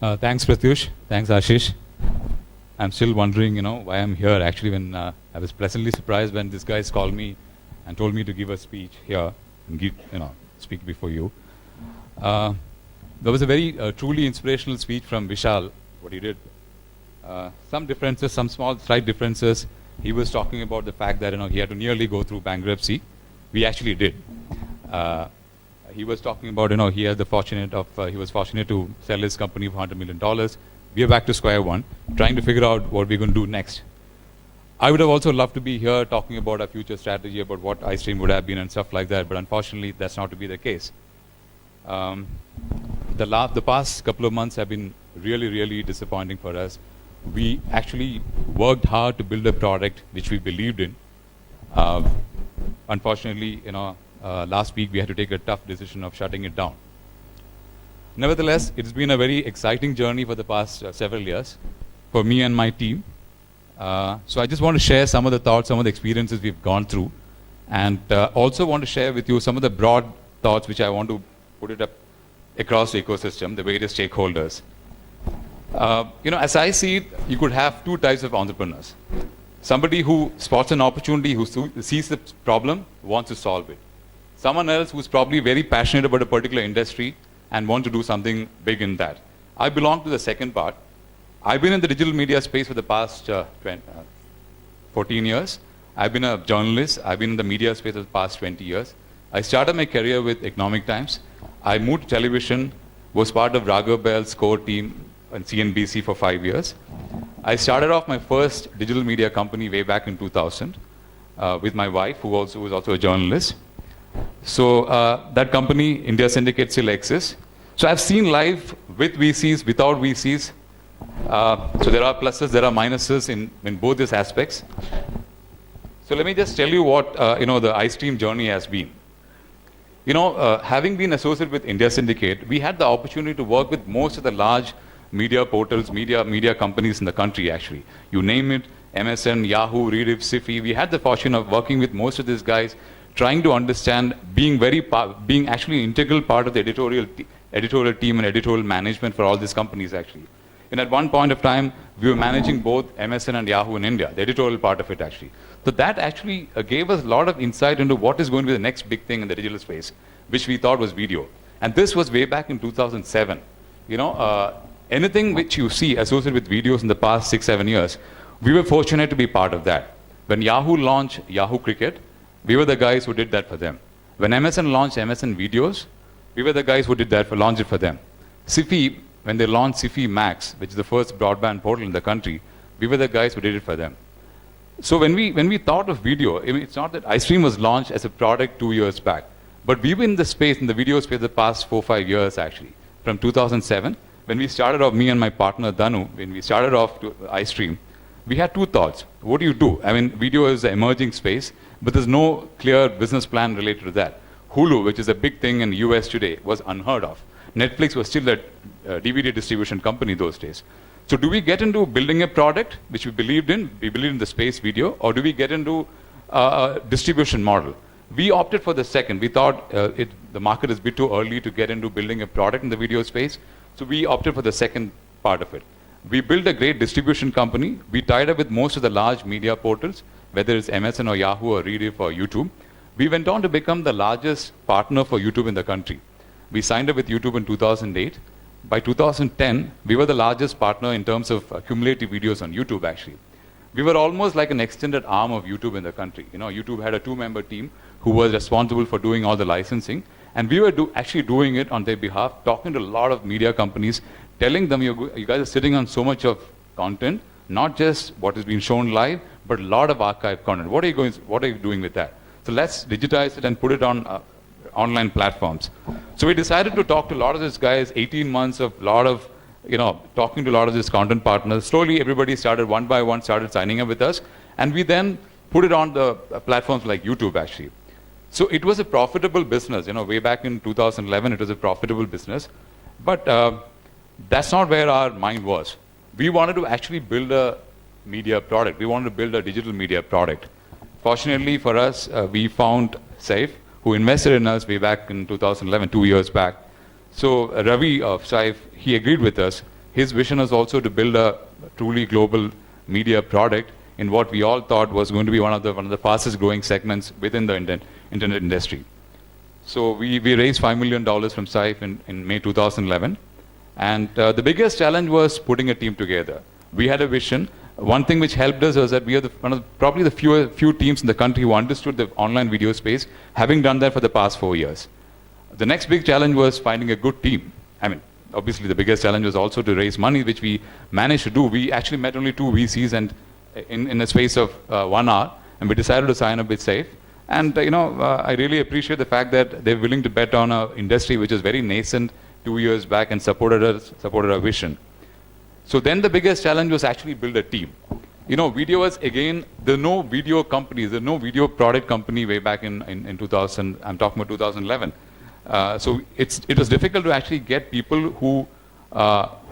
Thanks, Pratyush. Thanks, Ashish. I'm still wondering, why I'm here. Actually, when I was pleasantly surprised when these guys called me and told me to give a speech here and speak before you. There was a very truly inspirational speech from Vishal, what he did. Some differences, some small, slight differences. He was talking about the fact that he had to nearly go through bankruptcy. We actually did. He was talking about he was fortunate to sell his company for $100 million. We are back to square one, trying to figure out what we're going to do next. I would have also loved to be here talking about our future strategy, about what iStream would have been and stuff like that, but unfortunately that's not to be the case. The past couple of months have been really, really disappointing for us. We actually worked hard to build a product which we believed in. Unfortunately, last week we had to take a tough decision of shutting it down. Nevertheless, it's been a very exciting journey for the past several years for me and my team. So I just want to share some of the thoughts, some of the experiences we've gone through, and also want to share with you some of the broad thoughts which I want to put it up across the ecosystem, the various stakeholders. As I see it, you could have two types of entrepreneurs. Somebody who spots an opportunity, who sees the problem, wants to solve it. Someone else who's probably very passionate about a particular industry and want to do something big in that. I belong to the second part. I've been in the digital media space for the past 14 years. I've been a journalist. I've been in the media space for the past 20 years. I started my career with Economic Times. I moved to television, was part of Raghav Bell's core team on CNBC for 5 years. I started off my first digital media company way back in 2000 with my wife, who was also a journalist. So that company, India Syndicate, still exists. So I've seen life with VCs, without VCs. So there are pluses, there are minuses in both these aspects. So let me just tell you what the iStream journey has been. Having been associated with India Syndicate, we had the opportunity to work with most of the large media portals, media companies in the country, actually. You name it, MSN, Yahoo, Rediff, Sifi. We had the fortune of working with most of these guys, trying to understand, being actually an integral part of the editorial team and editorial management for all these companies, actually. And at one point of time, we were managing both MSN and Yahoo in India, the editorial part of it, actually. So that actually gave us a lot of insight into what is going to be the next big thing in the digital space, which we thought was video. And this was way back in 2007. Anything which you see associated with videos in the past 6-7 years, we were fortunate to be part of that. When Yahoo launched Yahoo Cricket, we were the guys who did that for them. When MSN launched MSN Videos, we were the guys who did that launched it for them. Sifi, when they launched Sifi Max, which is the first broadband portal in the country, we were the guys who did it for them. So when we thought of video, it's not that iStream was launched as a product 2 years back, but we were in the space, in the video space, the past 4-5 years actually. From 2007, when we started off, me and my partner Danu, when we started off to iStream, we had two thoughts. What do you do? Video is an emerging space, but there's no clear business plan related to that. Hulu, which is a big thing in the US today, was unheard of. Netflix was still a DVD distribution company those days. So do we get into building a product, which we believed in the space video, or do we get into a distribution model? We opted for the second. We thought the market is a bit too early to get into building a product in the video space, so we opted for the second part of it. We built a great distribution company. We tied up with most of the large media portals, whether it's MSN or Yahoo or Rediff or YouTube. We went on to become the largest partner for YouTube in the country. We signed up with YouTube in 2008. By 2010, we were the largest partner in terms of cumulative videos on YouTube, actually. We were almost like an extended arm of YouTube in the country. YouTube had a 2-member team who was responsible for doing all the licensing. And we were actually doing it on their behalf, talking to a lot of media companies, telling them, you guys are sitting on so much of content, not just what is being shown live, but a lot of archive content. What are you doing with that? So let's digitize it and put it on online platforms. So we decided to talk to a lot of these guys, 18 months of talking to a lot of these content partners. Slowly, everybody started, one by one, started signing up with us. And we then put it on the platforms like YouTube, actually. So it was a profitable business. Way back in 2011, it was a profitable business. But that's not where our mind was. We wanted to actually build a media product. We wanted to build a digital media product. Fortunately for us, we found Saif, who invested in us way back in 2011, 2 years back. So Ravi of Saif, he agreed with us. his vision was also to build a truly global media product in what we all thought was going to be one of the fastest growing segments within the internet industry. So we raised $5 million from Saif in May 2011. And the biggest challenge was putting a team together. We had a vision. One thing which helped us was that we are probably the few teams in the country who understood the online video space, having done that for the past 4 years. The next big challenge was finding a good team. I mean, obviously the biggest challenge was also to raise money, which we managed to do. We actually met only 2 VCs and in a space of 1 hour, and we decided to sign up with Safe. And I really appreciate the fact that they're willing to bet on an industry which is very nascent 2 years back and supported our vision. So then the biggest challenge was actually build a team. Video was, again, there are no video companies, there are no video product company way back in 2000, I'm talking about 2011. So it was difficult to actually get people who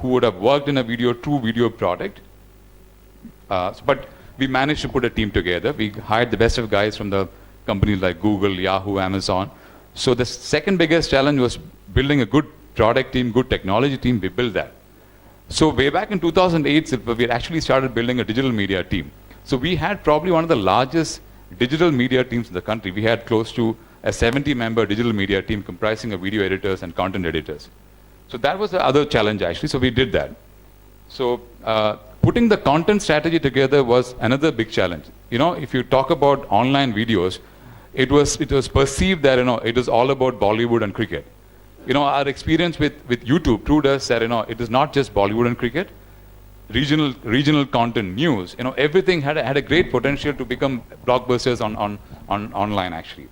would have worked in a true video product. But we managed to put a team together. We hired the best of guys from the companies like Google, Yahoo, Amazon. So the second biggest challenge was building a good product team, good technology team. We built that. So way back in 2008, Silpa, we had actually started building a digital media team. So we had probably one of the largest digital media teams in the country. We had close to a 70-member digital media team comprising of video editors and content editors. So that was the other challenge actually, so we did that. So putting the content strategy together was another big challenge. If you talk about online videos, it was perceived that it was all about Bollywood and cricket. Our experience with YouTube proved us that it is not just Bollywood and cricket. Regional content, news, everything had a great potential to become blockbusters on online actually.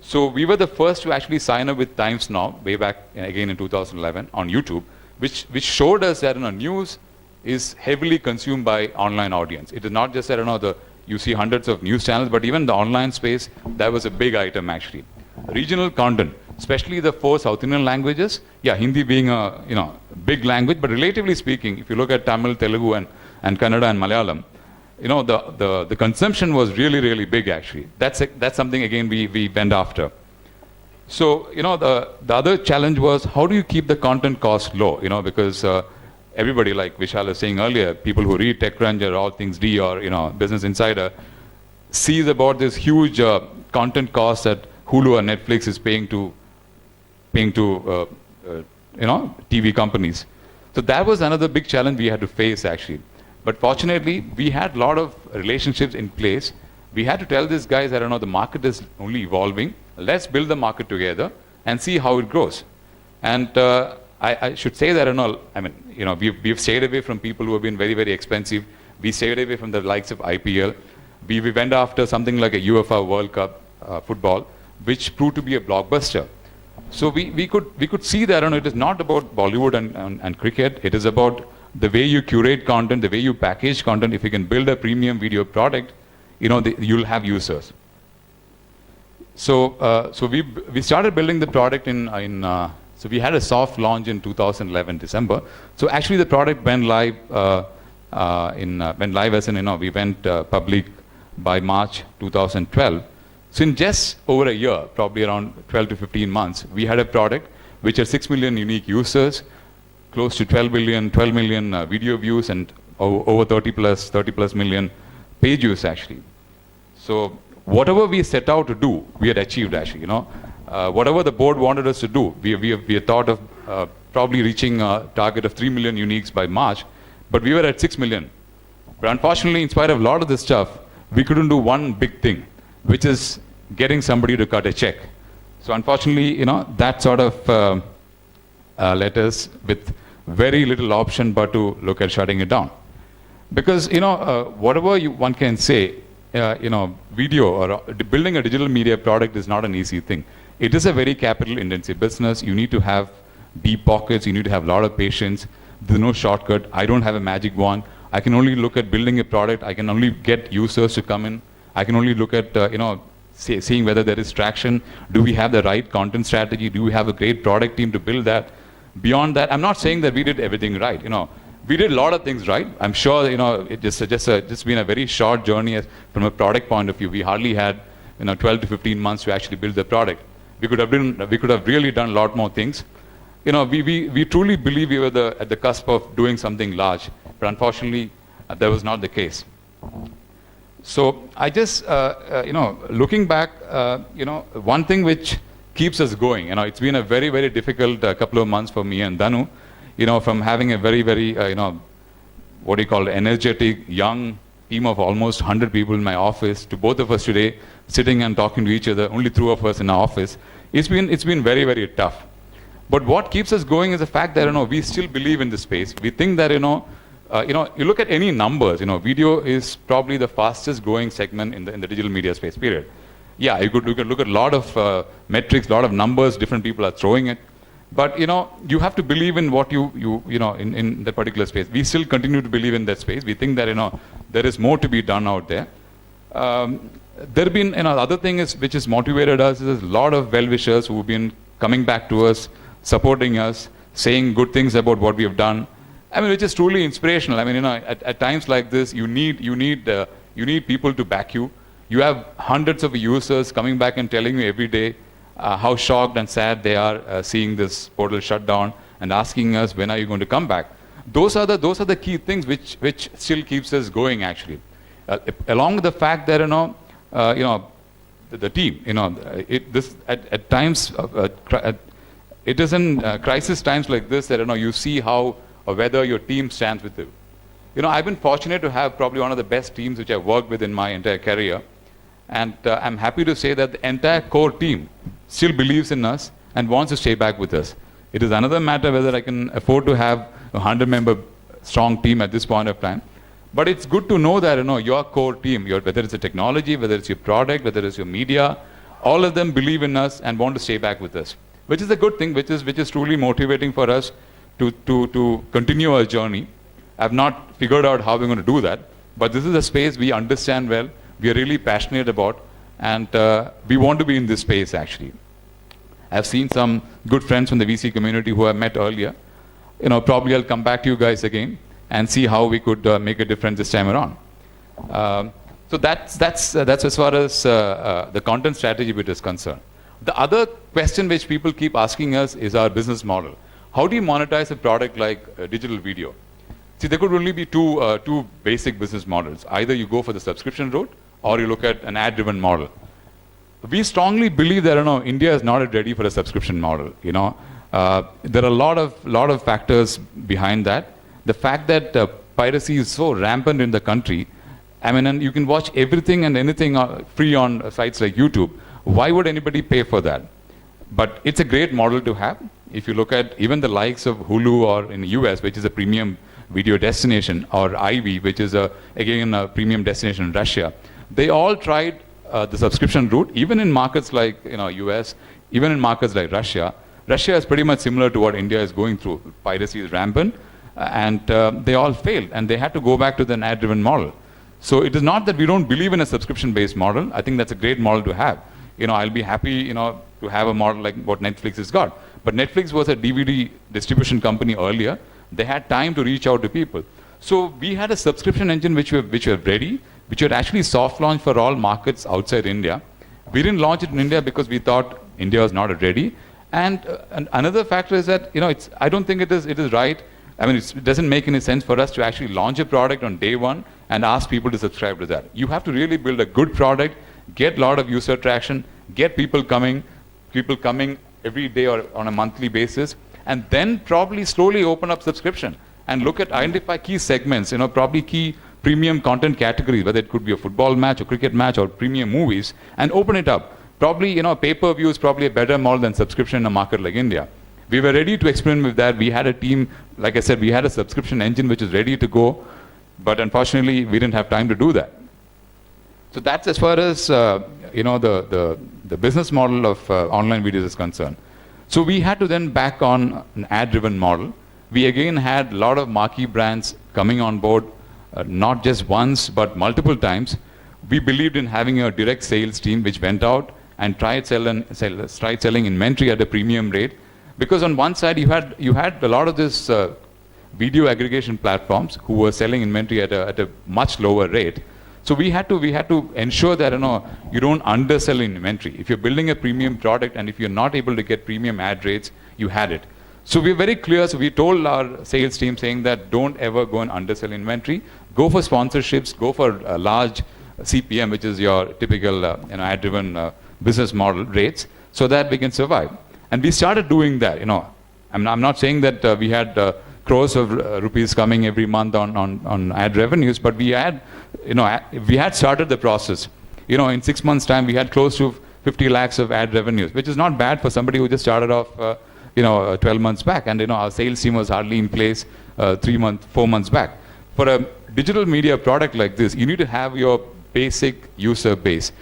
So we were the first to actually sign up with Times Now way back again in 2011 on YouTube, which showed us that news is heavily consumed by online audience. It is not just that you see hundreds of news channels, but even the online space, that was a big item actually. Regional content, especially the 4 South Indian languages, Hindi being a big language, but relatively speaking, if you look at Tamil, Telugu and Kannada and Malayalam, the consumption was really, really big actually. That's something again we went after. So, the other challenge was how do you keep the content cost low, because everybody, like Vishal was saying earlier, people who read TechCrunch or All Things D or, Business Insider, sees about this huge content cost that Hulu or Netflix is paying to TV companies. So that was another big challenge we had to face actually. But fortunately, we had a lot of relationships in place. We had to tell these guys that the market is only evolving. Let's build the market together and see how it grows. And I should say that we've stayed away from people who have been very, very expensive. We stayed away from the likes of IPL. We went after something like a UEFA World Cup football, which proved to be a blockbuster. So we could see that it is not about Bollywood and cricket. It is about the way you curate content, the way you package content. If you can build a premium video product, you'll have users. So we started building the product so we had a soft launch in 2011 December. So actually the product went live we went public by March 2012. So in just over a year, probably around 12 to 15 months, we had a product which had 6 million unique users, close to 12 million video views, and over 30 plus million page views actually. So whatever we set out to do, we had achieved actually. Whatever the board wanted us to do, we had thought of probably reaching a target of 3 million uniques by March, but we were at 6 million. But unfortunately, in spite of a lot of this stuff, we couldn't do one big thing, which is getting somebody to cut a check. So unfortunately, that sort of led us with very little option but to look at shutting it down. Because, whatever one can say, video or building a digital media product is not an easy thing. It is a very capital intensive business. You need to have deep pockets. You need to have a lot of patience. There's no shortcut. I don't have a magic wand. I can only look at building a product. I can only get users to come in. I can only look at, seeing whether there is traction. Do we have the right content strategy? Do we have a great product team to build that? Beyond that, I'm not saying that we did everything right. We did a lot of things right. I'm sure, it just been a very short journey from a product point of view. We hardly had, 12 to 15 months to actually build the product. We could have really done a lot more things. we truly believe we were at the cusp of doing something large, but unfortunately, that was not the case. So I just, looking back, one thing which keeps us going, it's been a very, very difficult couple of months for me and Danu, from having a very, very, what do you call it, energetic, young team of almost 100 people in my office, to both of us today, sitting and talking to each other, only 2 of us in our office. It's been very, very tough. But what keeps us going is the fact that, we still believe in this space. We think that, you look at any numbers, video is probably the fastest growing segment in the digital media space, period. Yeah, you could look at a lot of metrics, a lot of numbers, different people are throwing it. But, you have to believe in what in that particular space. We still continue to believe in that space. We think that, there is more to be done out there. There have been, other thing which has motivated us is a lot of well-wishers who've been coming back to us, supporting us, saying good things about what we have done. I mean, which is truly inspirational. I mean, at times like this, you need people to back you. You have hundreds of users coming back and telling you every day how shocked and sad they are seeing this portal shut down and asking us, when are you going to come back? Those are the key things which still keeps us going, actually. Along with the fact that, the team, at times, it is in crisis times like this that, you see how or whether your team stands with you. I've been fortunate to have probably one of the best teams which I've worked with in my entire career. And I'm happy to say that the entire core team still believes in us and wants to stay back with us. It is another matter whether I can afford to have a 100-member strong team at this point of time. But it's good to know that, your core team, whether it's a technology, whether it's your product, whether it's your media, all of them believe in us and want to stay back with us, which is a good thing, which is truly motivating for us to continue our journey. I've not figured out how we're going to do that, but this is a space we understand well, we are really passionate about, and we want to be in this space, actually. I've seen some good friends from the VC community who I met earlier. Probably I'll come back to you guys again and see how we could make a difference this time around. So that's as far as the content strategy bit is concerned. The other question which people keep asking us is our business model. How do you monetize a product like digital video? See, there could only be two basic business models. Either you go for the subscription route, or you look at an ad-driven model. We strongly believe that India is not ready for a subscription model. There are a lot of factors behind that. The fact that piracy is so rampant in the country, and you can watch everything and anything free on sites like YouTube. Why would anybody pay for that? But it's a great model to have. If you look at even the likes of Hulu, or in the US, which is a premium video destination, or Ivy, which is again a premium destination in Russia, they all tried the subscription route, even in markets like US, even in markets like Russia. Russia is pretty much similar to what India is going through. Piracy is rampant, and they all failed, and they had to go back to the ad-driven model. So it is not that we don't believe in a subscription-based model. I think that's a great model to have. I'll be happy, to have a model like what Netflix has got. But Netflix was a DVD distribution company earlier. They had time to reach out to people. So we had a subscription engine which were ready, which were actually soft launched for all markets outside India. We didn't launch it in India because we thought India was not ready. And another factor is that, I don't think it is right. I mean, it doesn't make any sense for us to actually launch a product on day one and ask people to subscribe to that. You have to really build a good product, get a lot of user traction, get people coming every day or on a monthly basis, and then probably slowly open up subscription and identify key segments, probably key premium content categories, whether it could be a football match or cricket match or premium movies, and open it up. Probably, pay-per-view is probably a better model than subscription in a market like India. We were ready to experiment with that. We had a team, like I said, we had a subscription engine which is ready to go, but unfortunately, we didn't have time to do that. So that's as far as, the business model of online videos is concerned. So we had to then back on an ad-driven model. We again had a lot of marquee brands coming on board, not just once, but multiple times. We believed in having a direct sales team which went out and tried selling inventory at a premium rate. Because on one side, you had a lot of this video aggregation platforms who were selling inventory at a much lower rate. So we had to ensure that you don't undersell inventory. If you're building a premium product and if you're not able to get premium ad rates, you had it. So we're very clear. So we told our sales team saying that don't ever go and undersell inventory. Go for sponsorships. Go for large CPM, which is your typical ad-driven business model rates, so that we can survive. And we started doing that. I'm not saying that we had crores of rupees coming every month on ad revenues, but we had started the process. In 6 months' time, we had close to 50 lakhs of ad revenues, which is not bad for somebody who just started off, 12 months back. And our sales team was hardly in place 4 months back. For a digital media product like this, you need to have your basic user base.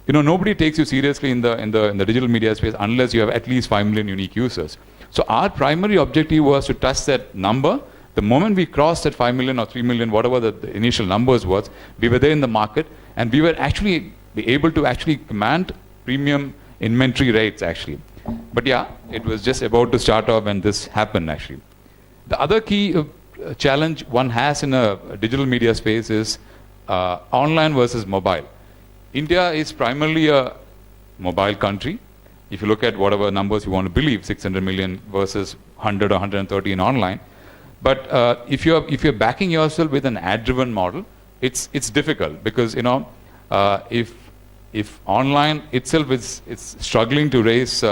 Nobody takes you seriously in the digital media space unless you have at least 5 million unique users. So our primary objective was to touch that number. The moment we crossed that 5 million or 3 million, whatever the initial numbers was, we were there in the market, and we were actually be able to actually command premium inventory rates actually. But yeah, it was just about to start off when this happened actually. The other key challenge one has in a digital media space is online versus mobile. India is primarily a mobile country. If you look at whatever numbers you want to believe, 600 million versus 100 or 130 in online. But if you're backing yourself with an ad-driven model, it's difficult because if online itself is struggling to raise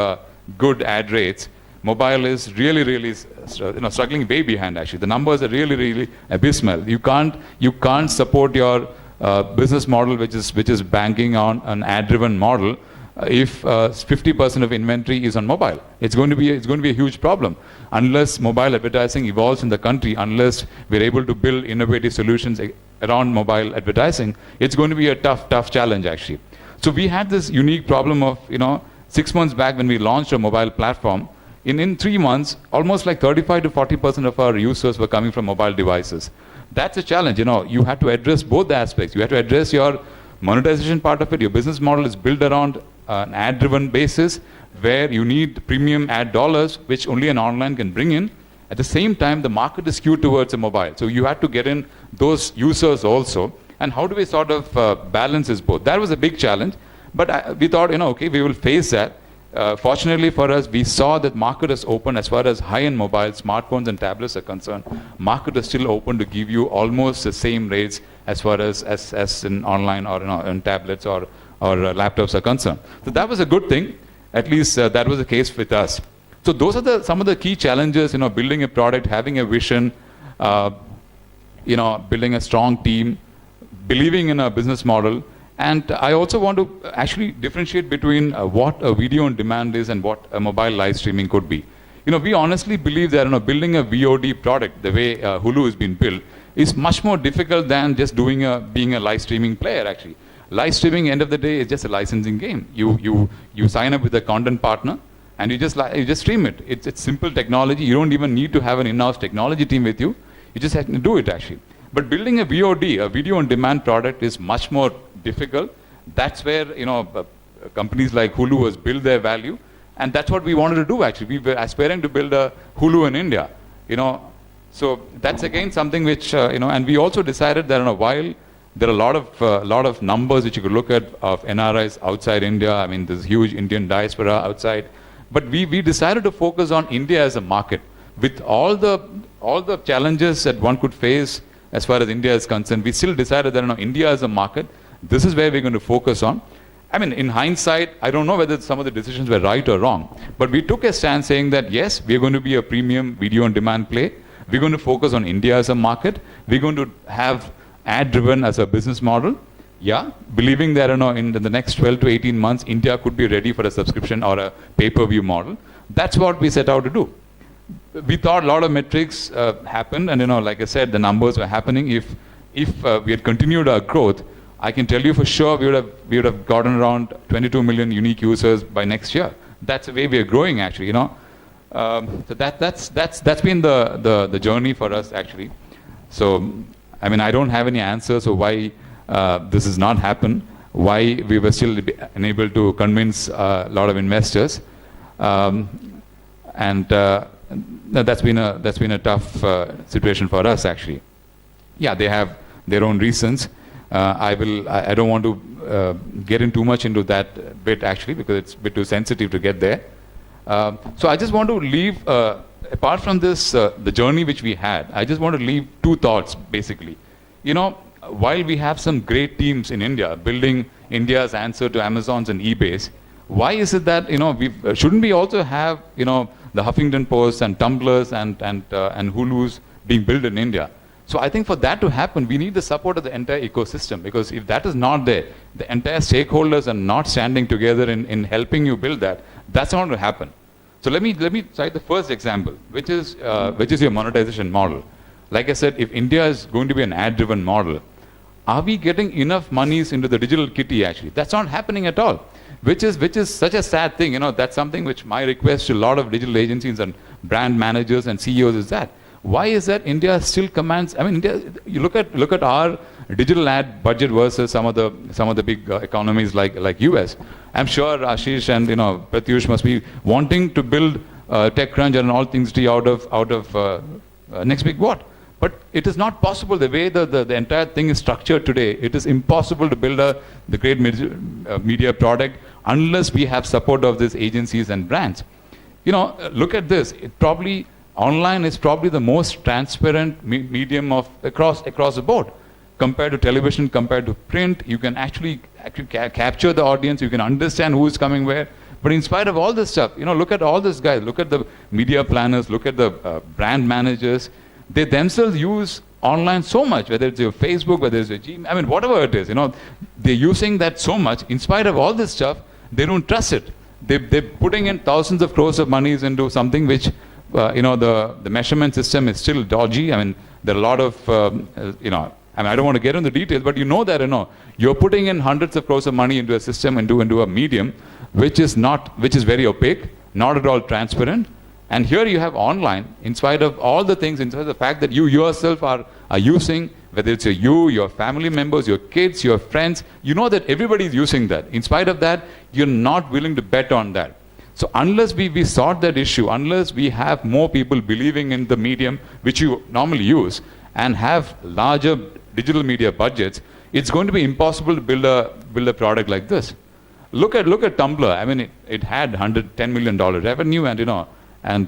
good ad rates, mobile is really struggling way behind actually. The numbers are really abysmal. You can't support your business model which is banking on an ad-driven model if 50% of inventory is on mobile. It's going to be a huge problem unless mobile advertising evolves in the country. Unless we're able to build innovative solutions around mobile advertising, it's going to be a tough challenge actually. So we had this unique problem of 6 months back when we launched a mobile platform. In 3 months, almost like 35 to 40% of our users were coming from mobile devices. That's a challenge. You have to address both the aspects. You have to address your monetization part of it. Your business model is built around an ad-driven basis where you need premium ad dollars, which only an online can bring in. At the same time, the market is skewed towards a mobile. So you had to get in those users also. And how do we sort of balance this both? That was a big challenge. But we thought, okay, we will face that. Fortunately for us, we saw that market is open as far as high-end mobile, smartphones and tablets are concerned. Market is still open to give you almost the same rates as far as in online or in tablets or laptops are concerned. So that was a good thing. At least that was the case with us. So those are some of the key challenges, building a product, having a vision, building a strong team, believing in a business model. And I also want to actually differentiate between what a video on demand is and what a mobile live streaming could be. We honestly believe that building a VOD product, the way Hulu has been built, is much more difficult than just being a live streaming player actually. Live streaming, end of the day, is just a licensing game. You sign up with a content partner and you just stream it. It's simple technology. You don't even need to have an in-house technology team with you. You just have to do it actually. But building a VOD, a video on demand product, is much more difficult. That's where companies like Hulu has built their value, and that's what we wanted to do actually. We were aspiring to build a Hulu in India, So that's again something which and we also decided that while there are a lot of numbers which you could look at of NRIs outside India. I mean, there's huge Indian diaspora outside, but we decided to focus on India as a market with all the challenges that one could face. As far as India is concerned, we still decided that India as a market, this is where we're going to focus on. I mean, in hindsight, I don't know whether some of the decisions were right or wrong, but we took a stand saying that yes, we're going to be a premium video on demand play. We're going to focus on India as a market. We're going to have ad-driven as a business model. Yeah, believing that in the next 12 to 18 months, India could be ready for a subscription or a pay-per-view model. That's what we set out to do. We thought a lot of metrics happened, and like I said, the numbers were happening. If we had continued our growth, I can tell you for sure we would have gotten around 22 million unique users by next year. That's the way we are growing actually. So that's been the journey for us actually. So I mean, I don't have any answers for why this has not happened, why we were still unable to convince a lot of investors, and that's been a tough situation for us actually. Yeah, they have their own reasons. I don't want to get in too much into that bit actually because it's a bit too sensitive to get there. So I just want to leave apart from this, the journey which we had, I just want to leave two thoughts basically. You know, while we have some great teams in India building India's answer to Amazon's and eBay's, why is it that, you know, shouldn't we also have, you know, the Huffington Post and Tumblrs and Hulu's being built in India? So I think for that to happen, we need the support of the entire ecosystem, because if that is not there, the entire stakeholders are not standing together in helping you build that, that's not going to happen. So let me cite the first example, which is your monetization model. Like I said, if India is going to be an ad-driven model, are we getting enough monies into the digital kitty actually? That's not happening at all, which is such a sad thing. You know, that's something which my request to a lot of digital agencies and brand managers and CEOs is that. Why is that India still commands? I mean, India, you look at our digital ad budget versus some of the big economies like US. I'm sure Ashish and Pratyush must be wanting to build TechCrunch and all things out of next big what. But it is not possible the way the entire thing is structured today. It is impossible to build the great media product unless we have support of these agencies and brands. You know, look at this. Online is probably the most transparent medium of across the board. Compared to television, compared to print, you can actually capture the audience, you can understand who is coming where. But in spite of all this stuff, look at all these guys, look at the media planners, look at the brand managers. They themselves use online so much, whether it's your Facebook, whether it's your Gmail, I mean, whatever it is, they're using that so much. In spite of all this stuff, they don't trust it. They're putting in thousands of crores of monies into something which the measurement system is still dodgy. I mean, there are a lot of, I don't want to get into the details, but that, you're putting in hundreds of crores of money into a system, into a medium, which is very opaque, not at all transparent. And here you have online, in spite of all the things, in spite of the fact that you yourself are using, whether it's your family members, your kids, your friends, that everybody is using that. In spite of that, you're not willing to bet on that. So unless we sort that issue, unless we have more people believing in the medium which you normally use and have larger digital media budgets, it's going to be impossible to build a product like this. Look at Tumblr. I mean, it had $110 million revenue, and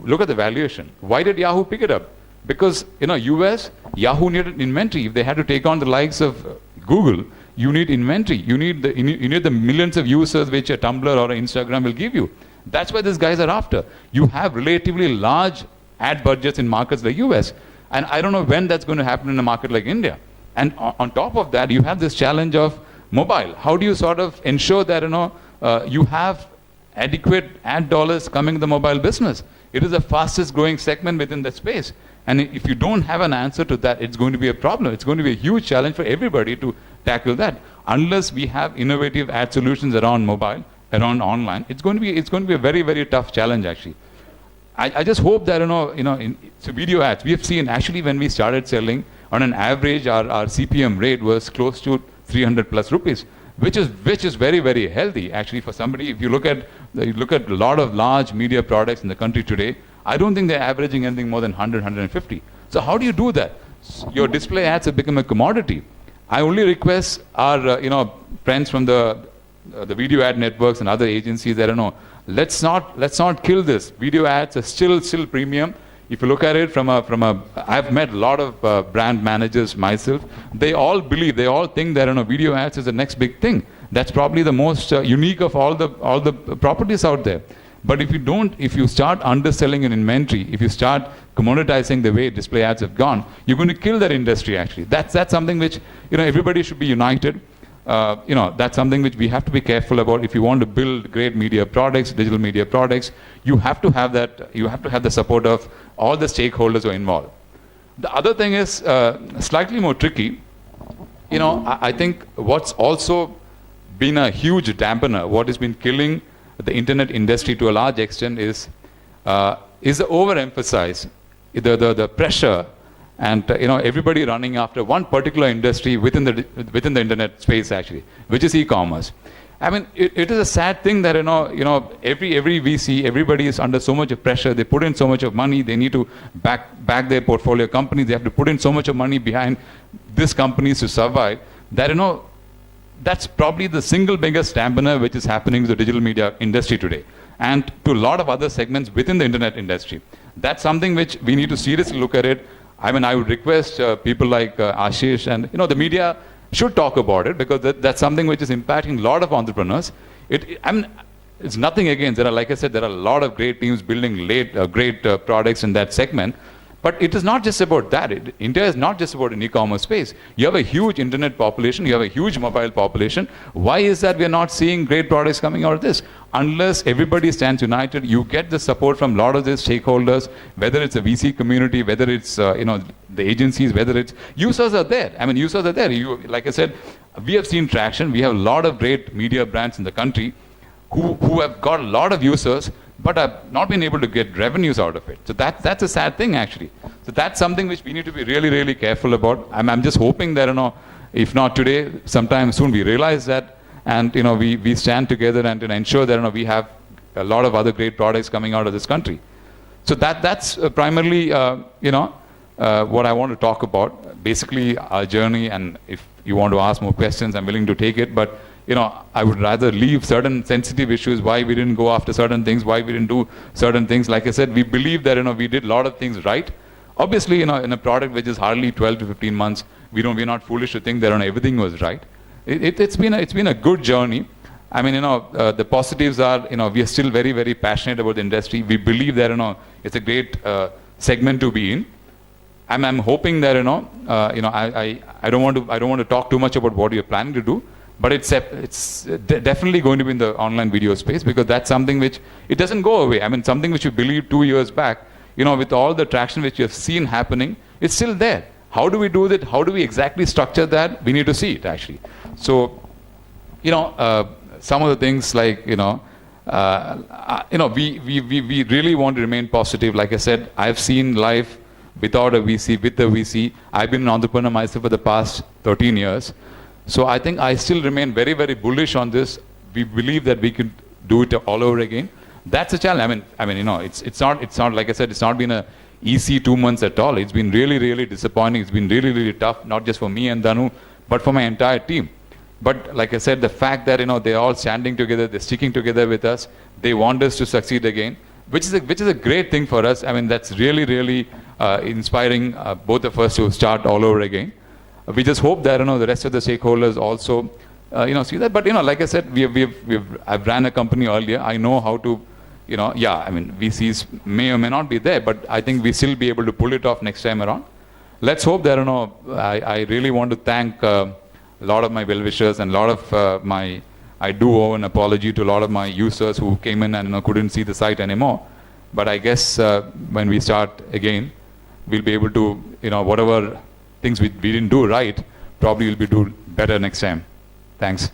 look at the valuation. Why did Yahoo pick it up? Because US, Yahoo needed inventory. If they had to take on the likes of Google, you need inventory. You need the millions of users which a Tumblr or an Instagram will give you. That's why these guys are after. You have relatively large ad budgets in markets like US. And I don't know when that's going to happen in a market like India. And on top of that, you have this challenge of mobile. How do you sort of ensure that you have adequate ad dollars coming to the mobile business? It is the fastest growing segment within that space. And if you don't have an answer to that, it's going to be a problem. It's going to be a huge challenge for everybody to tackle that. Unless we have innovative ad solutions around mobile, around online, it's going to be a very, very tough challenge actually. I just hope that so video ads, we have seen actually when we started selling, on an average our CPM rate was close to 300 plus rupees, which is very, very healthy actually for somebody. If you look at a lot of large media products in the country today, I don't think they're averaging anything more than 100, 150. So how do you do that? Your display ads have become a commodity. I only request our friends from the video ad networks and other agencies that let's not kill this. Video ads are still premium. If you look at it I've met a lot of brand managers myself. They all think that video ads is the next big thing. That's probably the most unique of all the properties out there. But if you start underselling an inventory, if you start commoditizing the way display ads have gone, you're going to kill that industry actually. That's something which everybody should be united. That's something which we have to be careful about. If you want to build great media products, digital media products, you have to have that. You have to have the support of all the stakeholders who are involved. The other thing is slightly more tricky. I think what's also been a huge dampener, what has been killing the internet industry to a large extent is the overemphasis, the pressure, and everybody running after one particular industry within the internet space actually, which is e-commerce. I mean, it is a sad thing that every VC, everybody is under so much of pressure. They put in so much of money. They need to back their portfolio companies. They have to put in so much of money behind these companies to survive. That that's probably the single biggest dampener which is happening to the digital media industry today. and to a lot of other segments within the internet industry. That's something which we need to seriously look at it. I mean, I would request people like Ashish and, the media should talk about it, because that's something which is impacting a lot of entrepreneurs. It's nothing against. Like I said, there are a lot of great teams building great products in that segment. But it is not just about that. India is not just about an e-commerce space. You have a huge internet population. You have a huge mobile population. Why is that we are not seeing great products coming out of this? Unless everybody stands united, you get the support from a lot of these stakeholders, whether it's a VC community, whether it's the agencies, whether it's users are there. I mean, users are there. Like I said, we have seen traction. We have a lot of great media brands in the country who have got a lot of users, but have not been able to get revenues out of it. So that's a sad thing, actually. So that's something which we need to be really, really careful about. I'm just hoping that, if not today, sometime soon we realize that, and we stand together and ensure that we have a lot of other great products coming out of this country. So that's primarily what I want to talk about. Basically, our journey, and if you want to ask more questions, I'm willing to take it. But I would rather leave certain sensitive issues, why we didn't go after certain things, why we didn't do certain things. Like I said, we believe that, we did a lot of things right. Obviously, in a product which is hardly 12 to 15 months, we're not foolish to think that everything was right. It's been a good journey. I mean, the positives are, we are still very, very passionate about the industry. We believe that, it's a great segment to be in. I'm hoping that, I don't want to talk too much about what you're planning to do. But it's definitely going to be in the online video space, because that's something which, it doesn't go away. I mean, something which you believed 2 years back, with all the traction which you have seen happening, it's still there. How do we do that? How do we exactly structure that? We need to see it, actually. So, some of the things like, we really want to remain positive. Like I said, I've seen life without a VC, with a VC. I've been an entrepreneur myself for the past 13 years. So I think I still remain very, very bullish on this. We believe that we can do it all over again. That's a challenge. I mean, it's not like I said, it's not been a easy 2 months at all. It's been really, really disappointing. It's been really, really tough, not just for me and Danu, but for my entire team. But like I said, the fact that they're all standing together, they're sticking together with us, they want us to succeed again, which is a great thing for us. I mean, that's really, really inspiring both of us to start all over again. We just hope that the rest of the stakeholders also see that. But like I said, I've ran a company earlier. I know how to, I mean, VCs may or may not be there, but I think we still be able to pull it off next time around. Let's hope that I really want to thank a lot of my well-wishers and a lot of I do owe an apology to a lot of my users who came in and couldn't see the site anymore. But I guess when we start again, we'll be able to, whatever things we didn't do right, probably will be do better next time. Thanks.